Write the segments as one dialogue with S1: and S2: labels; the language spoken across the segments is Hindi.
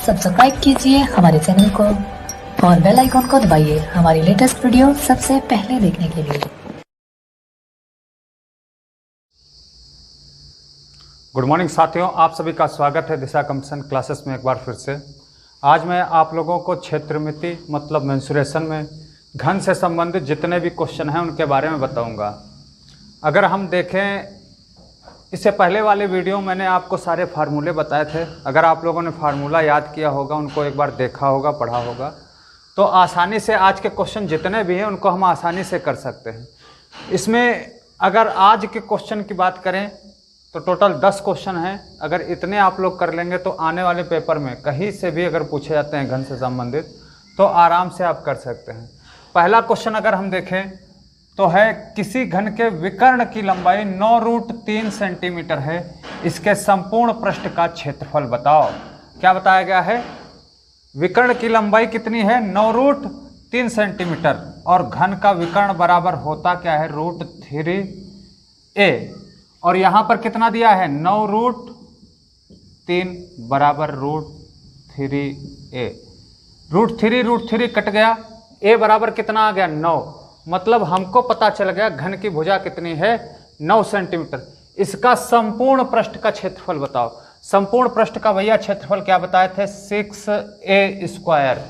S1: सब्सक्राइब कीजिए हमारे चैनल को और बेल आइकॉन को दबाइए हमारी लेटेस्ट वीडियो सबसे पहले देखने के लिए।
S2: गुड मॉर्निंग साथियों, आप सभी का स्वागत है दिशा कंपटीशन क्लासेस में एक बार फिर से। आज मैं आप लोगों को क्षेत्रमिति मतलब मेंसुरेशन में घन से संबंधित जितने भी क्वेश्चन हैं उनके बारे में बताऊंगा। अगर हम देखें, इससे पहले वाले वीडियो मैंने आपको सारे फार्मूले बताए थे। अगर आप लोगों ने फार्मूला याद किया होगा, उनको एक बार देखा होगा, पढ़ा होगा, तो आसानी से आज के क्वेश्चन जितने भी हैं उनको हम आसानी से कर सकते हैं। इसमें अगर आज के क्वेश्चन की बात करें तो टोटल 10 क्वेश्चन हैं। अगर इतने आप लोग कर लेंगे तो आने वाले पेपर में कहीं से भी अगर पूछे जाते हैं घन से संबंधित तो आराम से आप कर सकते हैं। पहला क्वेश्चन अगर हम देखें तो है, किसी घन के विकर्ण की लंबाई 9√3 सेंटीमीटर है, इसके संपूर्ण पृष्ठ का क्षेत्रफल बताओ। क्या बताया गया है? विकर्ण की लंबाई कितनी है? 9√3 सेंटीमीटर और घन का विकर्ण बराबर होता क्या है? √3a। और यहाँ पर कितना दिया है? 9√3 बराबर √3a। √3 कट गया, a बराबर कितना आ गया? 9। मतलब हमको पता चल गया घन की भुजा कितनी है? 9 सेंटीमीटर। इसका संपूर्ण पृष्ठ का क्षेत्रफल बताओ। संपूर्ण पृष्ठ का भैया क्षेत्रफल क्या बताए थे? 6a square.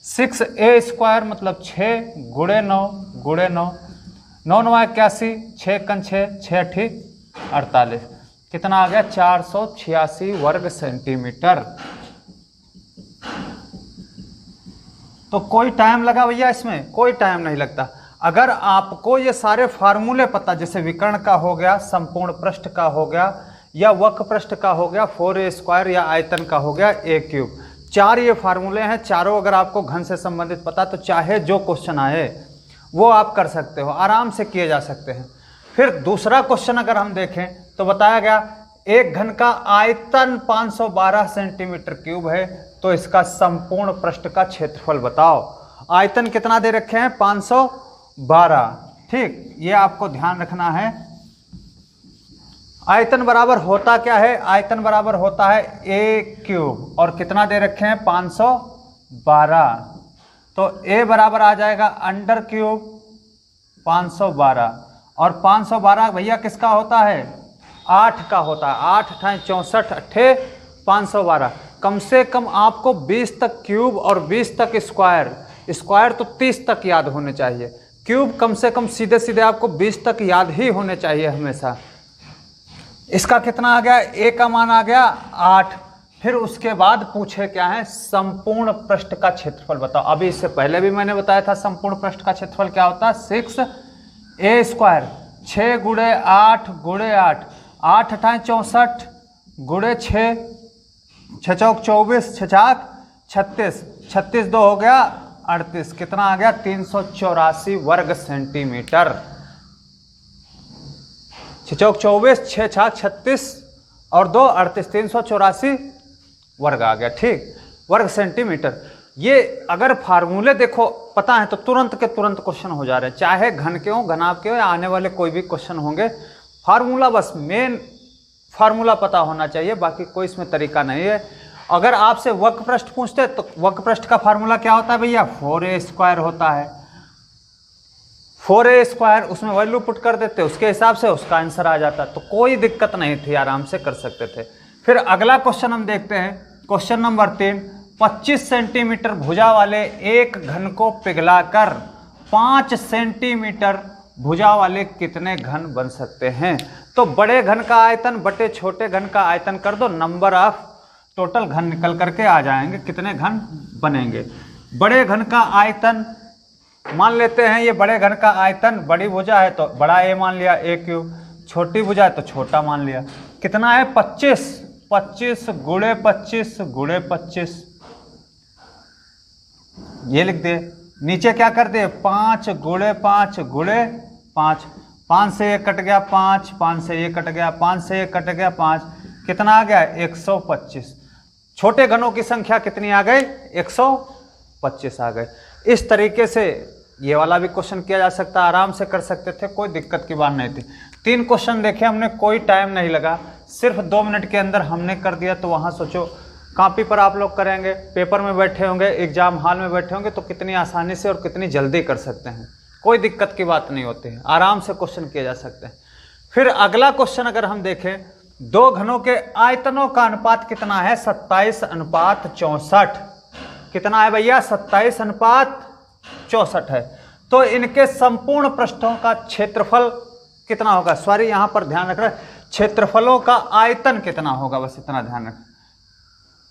S2: 6a स्क्वायर मतलब 6 गुणे 9 गुणे 9, 9 9 81, 6 कन 6, 6 8 48, कितना आ गया? 486 वर्ग सेंटीमीटर। तो कोई टाइम लगा भैया? इसमें कोई टाइम नहीं लगता। अगर आपको ये सारे फार्मूले पता, जैसे विकर्ण का हो गया, संपूर्ण पृष्ठ का हो गया, या वक्र पृष्ठ का हो गया, 4a स्क्वायर, या आयतन का हो गया a क्यूब, 4 ये फार्मूले हैं। चारों अगर आपको घन से संबंधित पता तो चाहे जो क्वेश्चन आए वो आप कर सकते हो, आराम से किए जा सकते हैं। फिर दूसरा क्वेश्चन अगर हम देखें तो बताया गया एक घन का आयतन 512 सेंटीमीटर क्यूब है, तो इसका संपूर्ण पृष्ठ का क्षेत्रफल बताओ। आयतन कितना दे रखे हैं? 512। ठीक, ये आपको ध्यान रखना है। आयतन बराबर होता क्या है? आयतन बराबर होता है a क्यूब, और कितना दे रखे हैं? 512। तो a बराबर आ जाएगा अंडर क्यूब 512, और 512 भैया किसका होता है? 8 का होता है। 8 × 64 8 512। कम से कम आपको 20 तक क्यूब और 20 तक स्क्वायर, स्क्वायर तो 30 तक याद होने चाहिए, क्यूब कम से कम सीधे सीधे आपको 20 तक याद ही होने चाहिए हमेशा। इसका कितना आ गया? a का मान आ गया 8। फिर उसके बाद पूछे क्या है? संपूर्ण पृष्ठ का क्षेत्रफल बताओ। अभी इससे पहले भी मैंने बताया था संपूर्ण पृष्ठ का क्षेत्रफल क्या होता है? 6a स्क्वायर, 6 गुणे 8 गुणे 8, 8 × 64 गुणे 6, 6 चौक 24, 6 छाक 36, 36 2 हो गया 38, कितना आ गया? 384 वर्ग सेंटीमीटर। 6 चौक 24, 6 छाक 36 और 2 38, 384 वर्ग आ गया। ठीक, वर्ग सेंटीमीटर। ये अगर फार्मूले देखो पता है तो तुरंत के तुरंत क्वेश्चन हो जा रहे हैं, चाहे घन के हो, घनाभ के हो, या आने वाले कोई भी क्वेश्चन होंगे। फार्मूला, बस मेन फार्मूला पता होना चाहिए, बाकी कोई इसमें तरीका नहीं है। अगर आपसे वक्र पृष्ठ पूछते तो वक्र पृष्ठ का फार्मूला क्या होता है भैया? 4a स्क्वायर होता है। 4a स्क्वायर, उसमें वैल्यू पुट कर देते, उसके हिसाब से उसका आंसर आ जाता, तो कोई दिक्कत नहीं थी, आराम से कर सकते थे। फिर अगला क्वेश्चन हम देखते हैं, क्वेश्चन नंबर 3। 25 सेंटीमीटर भुजा वाले एक घन को पिघलाकर 5 सेंटीमीटर भुजा वाले कितने घन बन सकते हैं? तो बड़े घन का आयतन बटे छोटे घन का आयतन कर दो, नंबर ऑफ टोटल घन निकल करके आ जाएंगे, कितने घन बनेंगे। बड़े घन का आयतन मान लेते हैं, ये बड़े घन का आयतन, बड़ी भुजा है तो बड़ा a मान लिया, a क्यूब, छोटी भुजा है तो छोटा मान लिया। कितना है? 25, 25 गुणे 25 गुणे 25, ये लिख दे। नीचे क्या कर दे? 5 गुणे 5 गुणे 5, 5 से 1 कट गया 5, 5 से 1 कट गया 5, से 1 कट गया 5, कितना आ गया? 125। छोटे घनों की संख्या कितनी आ गई? 125 आ गए। इस तरीके से ये वाला भी क्वेश्चन किया जा सकता, आराम से कर सकते थे, कोई दिक्कत की बात नहीं थी। 3 क्वेश्चन देखे हमने, कोई टाइम नहीं लगा, सिर्फ 2 मिनट के अंदर हमने कर दिया। तो वहाँ सोचो कॉपी पर आप लोग करेंगे, पेपर में बैठे होंगे, एग्जाम हॉल में बैठे होंगे तो कितनी आसानी से और कितनी जल्दी कर सकते हैं, कोई दिक्कत की बात नहीं होती है, आराम से क्वेश्चन किए जा सकते हैं। फिर अगला क्वेश्चन अगर हम देखें, दो घनों के आयतनों का अनुपात कितना है? 27:64। कितना है भैया? 27:64 है। तो इनके संपूर्ण पृष्ठों का क्षेत्रफल कितना होगा? सॉरी, यहां पर ध्यान रख रहे हैं, क्षेत्रफलों का आयतन कितना होगा, बस इतना ध्यान रखें।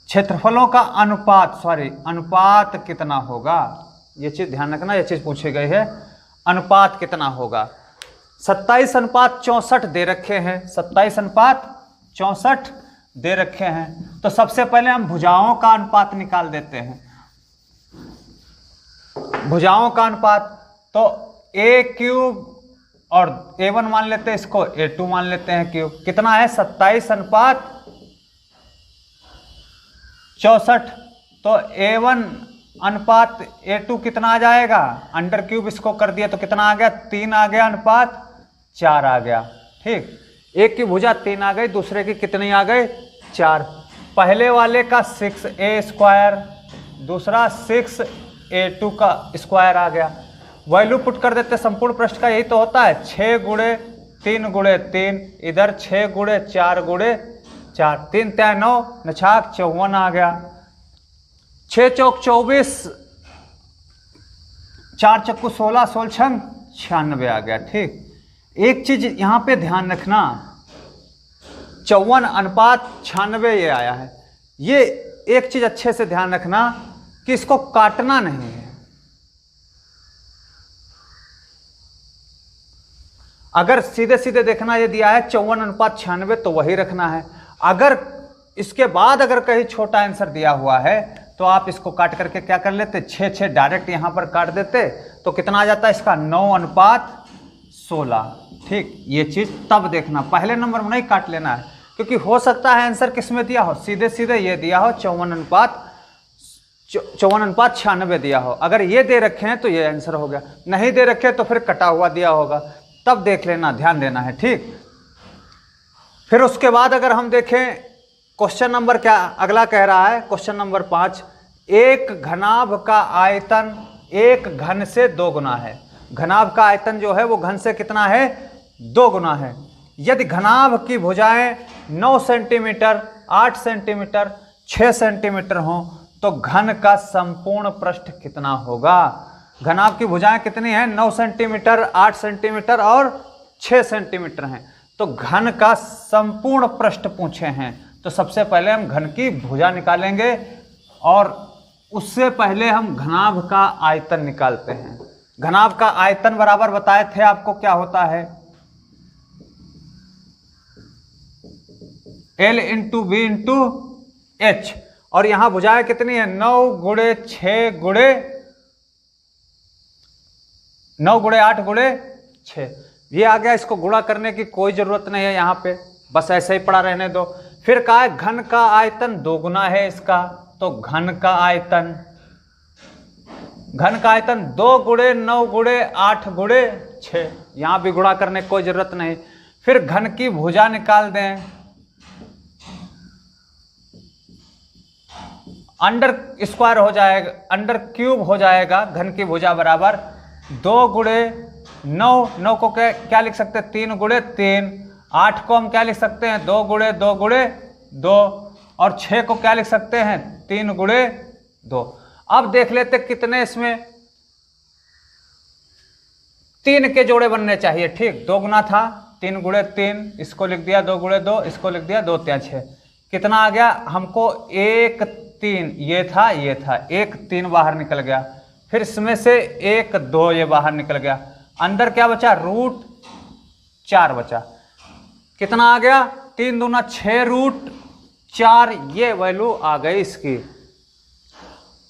S2: क्षेत्रफलों का अनुपात, सॉरी, अनुपात कितना होगा, ये चीज ध्यान रखना, ये चीज पूछी गई है, अनुपात कितना होगा। 27:64 दे रखे हैं, 27:64 दे रखे हैं। तो सबसे पहले हम भुजाओं का अनुपात निकाल देते हैं। भुजाओं का अनुपात तो a³ और a1 मान लेते हैं, इसको a2 मान लेते हैं क्यूब। कितना है? 27:64। तो a1 अनुपात a2 कितना आ जाएगा? अंडर क्यूब इसको कर दिया तो कितना आ गया? 3 आ गया, अनुपात 4 आ गया। ठीक, एक की भुजा 3 आ गई, दूसरे की कितनी आ गई? 4। पहले वाले का 6a², दूसरा 6a2 का स्क्वायर आ गया। वैल्यू पुट कर देते, संपूर्ण पृष्ठ का यही तो होता है, 6 गुणे 3 गुणे 3, इधर 6 गुणे 4 गुणे 4, 3 3 9 नछाक 54 आ गया। 6 चौक 24, 4 चक्कू 16, 16 छंग 96 आ गया। ठीक, एक चीज यहां पे ध्यान रखना, 54:96 ये आया है। ये एक चीज अच्छे से ध्यान रखना कि इसको काटना नहीं है। अगर सीधे सीधे देखना ये दिया है 54:96 तो वही रखना है। अगर इसके बाद अगर कहीं छोटा आंसर दिया हुआ है तो आप इसको काट करके क्या कर लेते, 6 डायरेक्ट यहां पर काट देते तो कितना आ जाता है इसका? 9:16। ठीक, ये चीज तब देखना, पहले नंबर में नहीं काट लेना है, क्योंकि हो सकता है आंसर किस में दिया हो, सीधे सीधे ये दिया हो 54:96 दिया हो। अगर ये दे रखे हैं तो ये आंसर हो गया, नहीं दे रखे तो फिर कटा हुआ दिया होगा, तब देख लेना, ध्यान देना है। ठीक, फिर उसके बाद अगर हम देखें क्वेश्चन नंबर क्या अगला कह रहा है, क्वेश्चन नंबर 5, एक घनाभ का आयतन एक घन से 2 गुना है। घनाभ का आयतन जो है वो घन से कितना है? 2 गुना है। यदि घनाभ की भुजाएं 9 सेंटीमीटर, 8 सेंटीमीटर, 6 सेंटीमीटर हो तो घन का संपूर्ण पृष्ठ कितना होगा? घनाभ की भुजाएं कितनी हैं? 9 सेंटीमीटर, 8 सेंटीमीटर और 6 सेंटीमीटर हैं। तो घन का संपूर्ण पृष्ठ पूछे हैं, तो सबसे पहले हम घन की भुजा निकालेंगे और उससे पहले हम घनाभ का आयतन निकालते हैं। घनाभ का आयतन बराबर बताए थे आपको क्या होता है? L × V × H। और यहां भुजाएं कितनी है? 9 गुणे 6 गुणे 9 गुणे 8 गुणे 6, ये आ गया। इसको गुणा करने की कोई जरूरत नहीं है यहाँ पे, बस ऐसे ही पड़ा रहने दो। फिर कहा है घन का आयतन 2 गुना है इसका, तो घन का आयतन 2 गुणे 9 गुणे 8 गुणे 6, यहां भी गुणा करने की कोई जरूरत नहीं। फिर घन की भुजा निकाल दें, अंडर स्क्वायर हो जाएगा, अंडर क्यूब हो जाएगा। घन की भुजा बराबर 2 गुणे 9, 9 को क्या लिख सकते हैं? 3 गुणे 3। 8 को हम क्या लिख सकते हैं? 2 गुणे 2 गुणे 2। और 6 को क्या लिख सकते हैं? 3 गुणे 2। अब देख लेते कितने इसमें 3 के जोड़े बनने चाहिए। ठीक, 2 गुना था, 3 गुणे 3, इसको लिख दिया 2 गुणे 2, इसको लिख दिया 2 3 6। कितना आ गया हमको? 1 3, ये था 1 3 बाहर निकल गया। फिर इसमें से 1 2 ये बाहर निकल गया, अंदर क्या बचा? √4 बचा। कितना आ गया? 3 दूना 6 √4, ये वैल्यू आ गई इसकी।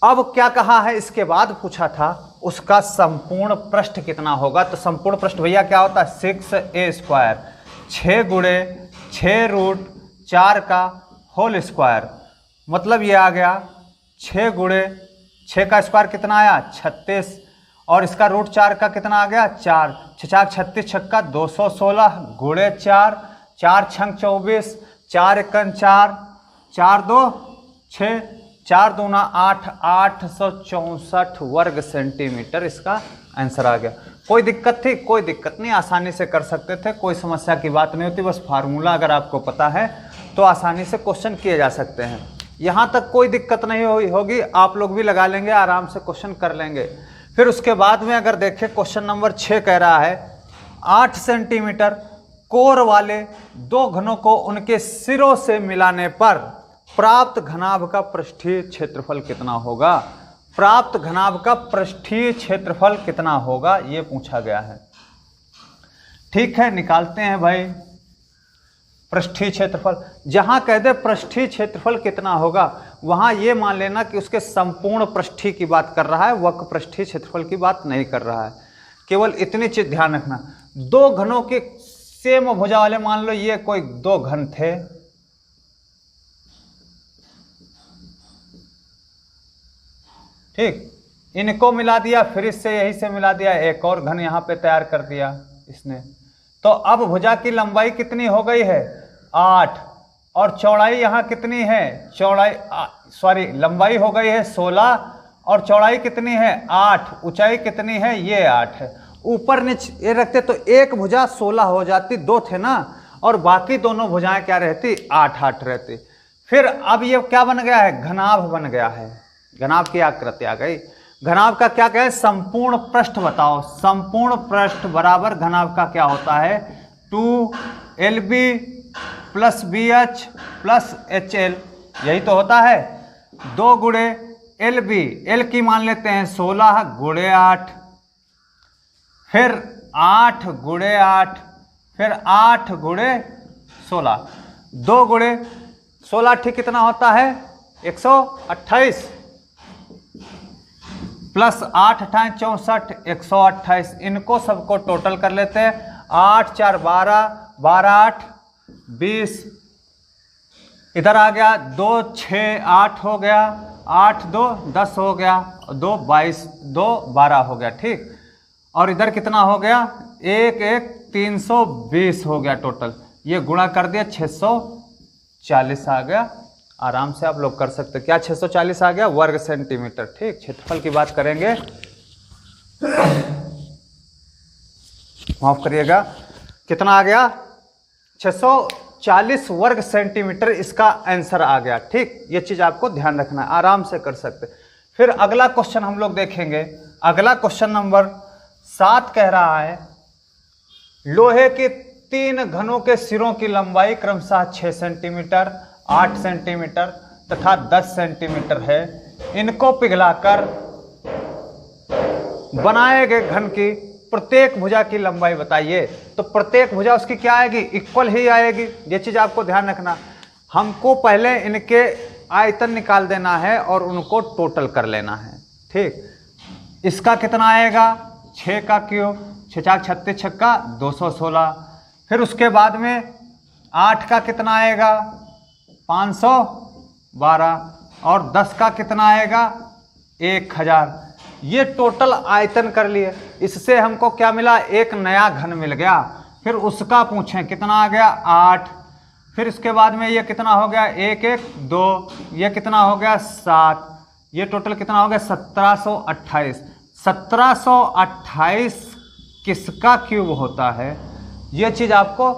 S2: अब क्या कहा है? इसके बाद पूछा था उसका संपूर्ण पृष्ठ कितना होगा। तो संपूर्ण पृष्ठ भैया क्या होता है? 6a², 6 गुणे 6 √4 का होल स्क्वायर, मतलब ये आ गया 6 गुणे 6 का स्क्वायर कितना आया? 36, और इसका √4 का कितना आ गया? 4। 6 36 छक्का 216 गुणे 4, 4 छंग 24, 4 1 4, 4 2 6, 4 दूना 8, 864 वर्ग सेंटीमीटर इसका आंसर आ गया। कोई दिक्कत थी? कोई दिक्कत नहीं, आसानी से कर सकते थे, कोई समस्या की बात नहीं होती। बस फार्मूला अगर आपको पता है तो आसानी से क्वेश्चन किए जा सकते हैं। यहाँ तक कोई दिक्कत नहीं होगी, आप लोग भी लगा लेंगे, आराम से क्वेश्चन कर लेंगे। फिर उसके बाद में अगर देखें क्वेश्चन नंबर 6 कह रहा है 8 सेंटीमीटर कोर वाले दो घनों को उनके सिरों से मिलाने पर प्राप्त घनाभ का पृष्ठीय क्षेत्रफल कितना होगा। प्राप्त घनाभ का पृष्ठीय क्षेत्रफल कितना होगा ये पूछा गया है। ठीक है, निकालते हैं भाई पृष्ठीय क्षेत्रफल। जहां कह दे पृष्ठीय क्षेत्रफल कितना होगा, वहां ये मान लेना कि उसके संपूर्ण पृष्ठीय की बात कर रहा है, वक्र पृष्ठीय क्षेत्रफल की बात नहीं कर रहा है। केवल इतनी चीज ध्यान रखना, दो घनों के सेम भुजा वाले, मान लो ये कोई दो घन थे, ठीक, इनको मिला दिया, फिर इससे यही से मिला दिया, एक और घन यहां पे तैयार कर दिया इसने। तो अब भुजा की लंबाई कितनी हो गई है 8, और चौड़ाई यहाँ कितनी है, लंबाई हो गई है 16 और चौड़ाई कितनी है 8, ऊंचाई कितनी है ये 8 है। ऊपर नीचे ये रखते तो एक भुजा 16 हो जाती, दो थे ना, और बाकी दोनों भुजाएं क्या रहती 8-8 रहती। फिर अब ये क्या बन गया है, घनाभ बन गया है, घनाभ की आकृति आ गई। घनाभ का क्या कहे, संपूर्ण पृष्ठ बताओ। संपूर्ण पृष्ठ बराबर घनाभ का क्या होता है 2LB plus BH plus HL, यही तो होता है। 2 गुणे LB, L की मान लेते हैं 16 गुणे 8, फिर 8 गुणे 8, फिर 8 गुणे 16, 2 गुणे 16 ठीक कितना होता है 128, प्लस 8 8 64 128। इनको सबको टोटल कर लेते हैं, 8 4 12, 12 8 20, इधर आ गया 2 6 8 हो गया, 8 2 10 हो गया, 2 22, 2 12 हो गया, ठीक। और इधर कितना हो गया 1 1 320 हो गया टोटल। ये गुणा कर दिया 640 आ गया। आराम से आप लोग कर सकते, क्या 640 आ गया वर्ग सेंटीमीटर, ठीक। क्षेत्रफल की बात करेंगे, माफ करिएगा, कितना आ गया 640 वर्ग सेंटीमीटर इसका आंसर आ गया, ठीक। ये चीज आपको ध्यान रखना है, आराम से कर सकते। फिर अगला क्वेश्चन हम लोग देखेंगे। अगला क्वेश्चन नंबर 7 कह रहा है लोहे के 3 घनों के सिरों की लंबाई क्रमशः 6 सेंटीमीटर, 8 सेंटीमीटर तथा 10 सेंटीमीटर है। इनको पिघलाकर बनाए गए घन की प्रत्येक भुजा की लंबाई बताइए। तो प्रत्येक भुजा उसकी क्या आएगी, इक्वल ही आएगी। ये चीज आपको ध्यान रखना। हमको पहले इनके आयतन निकाल देना है और उनको टोटल कर लेना है, ठीक। इसका कितना आएगा 6 का क्यूब, 6 4 36 छक्का 216। फिर उसके बाद में 8 का कितना आएगा 512, और 10 का कितना आएगा 1000। ये टोटल आयतन कर लिए। इससे हमको क्या मिला, एक नया घन मिल गया। फिर उसका पूछें कितना आ गया 8। फिर इसके बाद में ये कितना हो गया 1 1 2, ये कितना हो गया 7, ये टोटल कितना हो गया 1728। 1728 किसका क्यूब होता है, ये चीज आपको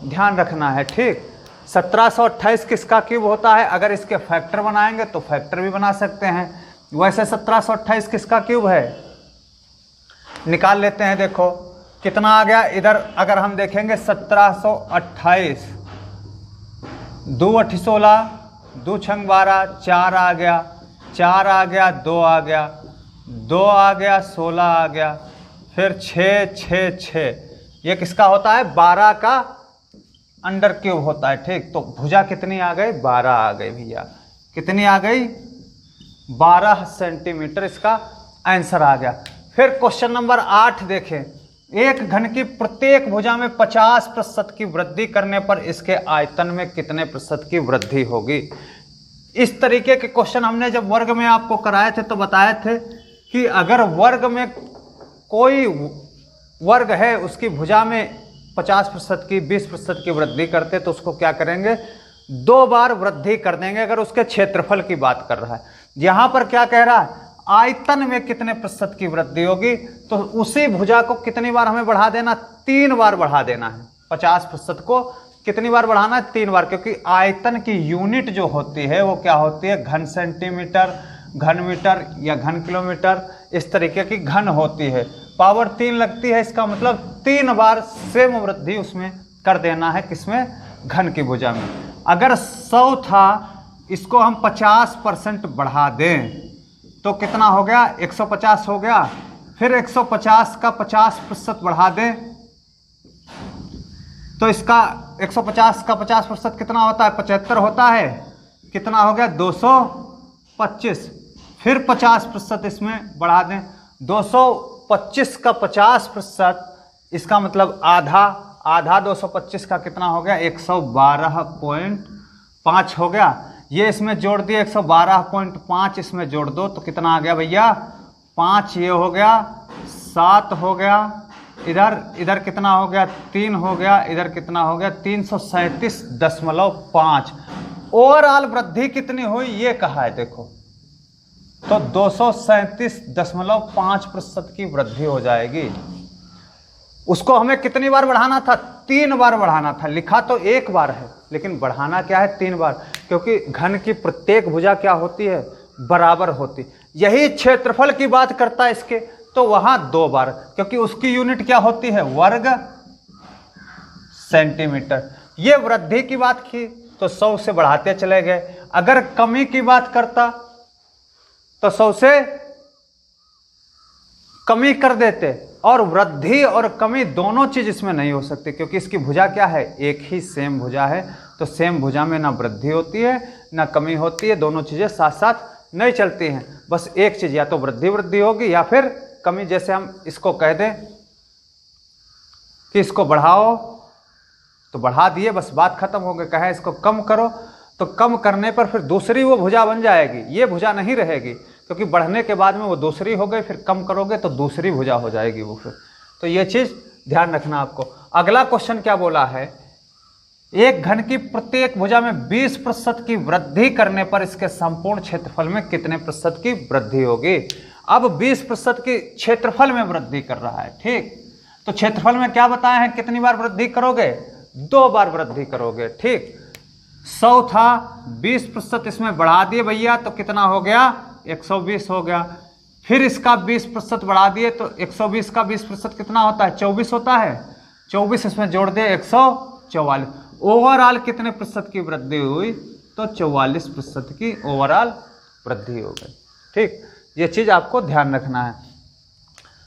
S2: ध्यान रखना है, ठीक। 1728 किसका क्यूब होता है। अगर इसके फैक्टर बनाएंगे तो फैक्टर भी बना सकते हैं। वैसे 1728 किसका क्यूब है, निकाल लेते हैं। देखो कितना आ गया, इधर अगर हम देखेंगे 1728, 2 8 16, 2 6 12, 4 आ गया, 4 आ गया, 2 आ गया, 2 आ गया, 16 आ गया, फिर 6 6 6, ये किसका होता है 12 का अंडर क्यूब होता है, ठीक। तो भुजा कितनी आ गई 12 आ गई भैया, कितनी आ गई 12 सेंटीमीटर इसका आंसर आ गया। फिर क्वेश्चन नंबर 8 देखें। एक घन की प्रत्येक भुजा में 50% की वृद्धि करने पर इसके आयतन में कितने प्रतिशत की वृद्धि होगी। इस तरीके के क्वेश्चन हमने जब वर्ग में आपको कराए थे तो बताए थे कि अगर वर्ग में कोई वर्ग है उसकी भुजा में 50% की 20% की वृद्धि करते तो उसको क्या करेंगे 2 बार वृद्धि कर देंगे अगर उसके क्षेत्रफल की बात कर रहा है। यहां पर क्या कह रहा है, आयतन में कितने प्रतिशत की वृद्धि होगी, तो उसी भुजा को कितनी बार हमें बढ़ा देना, 3 बार बढ़ा देना है। 50% को कितनी बार बढ़ाना है, 3 बार, क्योंकि आयतन की यूनिट जो होती है वो क्या होती है, घन सेंटीमीटर, घन मीटर या घन किलोमीटर, इस तरीके की घन होती है। पावर 3 लगती है, इसका मतलब 3 बार सेम वृद्धि उसमें कर देना है, किसमें, घन की भुजा में। अगर 100 था, इसको हम 50% बढ़ा दें तो कितना हो गया, 150 हो गया। फिर 150 का 50% बढ़ा दें तो इसका 150 का 50% कितना होता है, 75 होता है। कितना हो गया, 225। फिर 50% इसमें बढ़ा दें, 225 का 50%, इसका मतलब आधा, 225 का कितना हो गया, 112.5 हो गया। ये इसमें जोड़ दिए, 112.5 इसमें जोड़ दो तो कितना आ गया भैया, 5 ये हो गया, 7 हो गया, इधर कितना हो गया, 3 हो गया, इधर कितना हो गया, 337.5। ओवरऑल वृद्धि कितनी हुई ये कहा है, देखो तो 237.5% की वृद्धि हो जाएगी। उसको हमें कितनी बार बढ़ाना था, 3 बार बढ़ाना था। लिखा तो 1 बार है लेकिन बढ़ाना क्या है, 3 बार, क्योंकि घन की प्रत्येक भुजा क्या होती है, बराबर होती। यही क्षेत्रफल की बात करता है इसके, तो वहां 2 बार, क्योंकि उसकी यूनिट क्या होती है, वर्ग सेंटीमीटर। ये वृद्धि की बात की तो 100 से बढ़ाते चले गए। अगर कमी की बात करता तो 100 से कमी कर देते, और वृद्धि और कमी दोनों चीज इसमें नहीं हो सकती, क्योंकि इसकी भुजा क्या है, एक ही सेम भुजा है। तो सेम भुजा में ना वृद्धि होती है ना कमी होती है, दोनों चीजें साथ साथ नहीं चलती हैं। बस एक चीज, या तो वृद्धि होगी या फिर कमी। जैसे हम इसको कह दें कि इसको बढ़ाओ तो बढ़ा दिए, बस बात खत्म हो गई। कहे इसको कम करो तो कम करने पर फिर दूसरी वो भुजा बन जाएगी, ये भुजा नहीं रहेगी, क्योंकि बढ़ने के बाद में वो दूसरी हो गई, फिर कम करोगे तो दूसरी भुजा हो जाएगी वो फिर। तो ये चीज ध्यान रखना आपको। अगला क्वेश्चन क्या बोला है, एक घन की प्रत्येक भुजा में 20% की वृद्धि करने पर इसके संपूर्ण क्षेत्रफल में कितने प्रतिशत की वृद्धि होगी। अब 20% की क्षेत्रफल में वृद्धि कर रहा है, ठीक। तो क्षेत्रफल में क्या बताया है, कितनी बार वृद्धि करोगे, 2 बार वृद्धि करोगे, ठीक। 100 था, 20% इसमें बढ़ा दिए भैया तो कितना हो गया, 120 हो गया। फिर इसका 20% बढ़ा दिए तो 120 का 20% कितना होता है, 24 होता है। 24 इसमें जोड़ दे, 144। ओवरऑल कितने प्रतिशत की वृद्धि हुई, तो 44% की ओवरऑल वृद्धि हो गई, ठीक। ये चीज आपको ध्यान रखना है।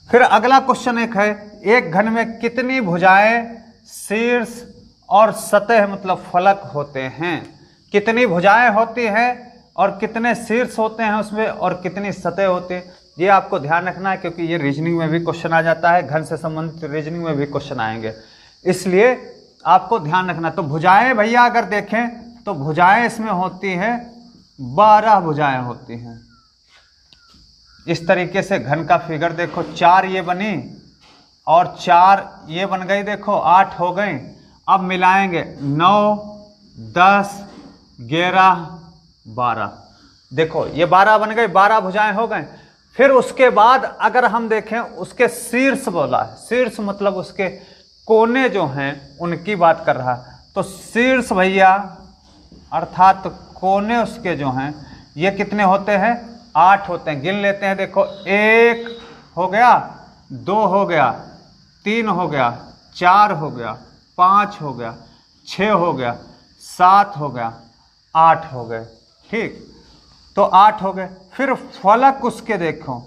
S2: फिर अगला क्वेश्चन एक है, एक घन में कितनी भुजाएं शीर्ष और सतह मतलब फलक होते हैं। कितनी भुजाएं होती हैं और कितने शीर्ष होते हैं उसमें, और कितनी सतह होती है, ये आपको ध्यान रखना है, क्योंकि ये रीजनिंग में भी क्वेश्चन आ जाता है, घन से संबंधित रीजनिंग में भी क्वेश्चन आएंगे, इसलिए आपको ध्यान रखना। तो भुजाएं भैया अगर देखें तो भुजाएं इसमें होती हैं 12 भुजाएं होती हैं। इस तरीके से घन का फिगर देखो, 4 ये बनी और 4 ये बन गई, देखो 8 हो गई। अब मिलाएंगे 9, 10, 11, 12, देखो ये 12 बन गई, 12 भुजाएं हो गए। फिर उसके बाद अगर हम देखें उसके शीर्ष बोला है, शीर्ष मतलब उसके कोने जो हैं उनकी बात कर रहा है। तो शीर्ष भैया अर्थात कोने उसके जो हैं ये कितने होते हैं, 8 होते हैं। गिन लेते हैं, देखो 1 हो गया, 2 हो गया, 3 हो गया, 4 हो गया, 5 हो गया, 6 हो गया, 7 हो गया, 8 हो गए, ठीक। तो 8 हो गए। फिर फलक उसके देखो,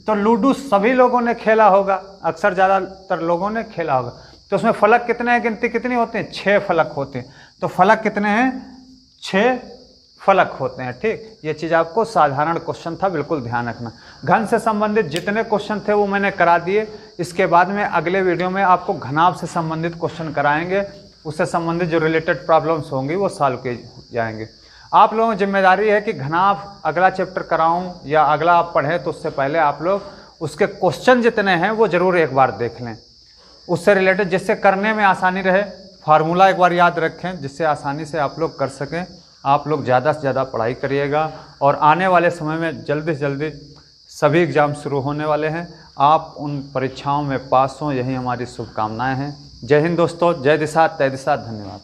S2: तो लूडो सभी लोगों ने खेला होगा, अक्सर ज़्यादातर लोगों ने खेला होगा। तो उसमें फलक कितने हैं, गिनती कितनी होते हैं, 6 फलक होते हैं। तो फलक कितने हैं, 6 फलक होते हैं, ठीक। ये चीज़ आपको साधारण क्वेश्चन था, बिल्कुल ध्यान रखना। घन से संबंधित जितने क्वेश्चन थे वो मैंने करा दिए। इसके बाद में अगले वीडियो में आपको घनाभ से संबंधित क्वेश्चन कराएंगे, उससे संबंधित जो रिलेटेड प्रॉब्लम्स होंगी वो सॉल्व किए जाएंगे। आप लोगों की जिम्मेदारी है कि घनाभ अगला चैप्टर कराऊं या अगला आप पढ़ें तो उससे पहले आप लोग उसके क्वेश्चन जितने हैं वो जरूर एक बार देख लें, उससे रिलेटेड, जिससे करने में आसानी रहे। फार्मूला एक बार याद रखें जिससे आसानी से आप लोग कर सकें। आप लोग ज़्यादा से ज़्यादा पढ़ाई करिएगा और आने वाले समय में जल्दी से जल्दी सभी एग्ज़ाम शुरू होने वाले हैं। आप उन परीक्षाओं में पास हों, यही हमारी शुभकामनाएं हैं। जय हिंद दोस्तों, जय दिशा तय दिशा, धन्यवाद।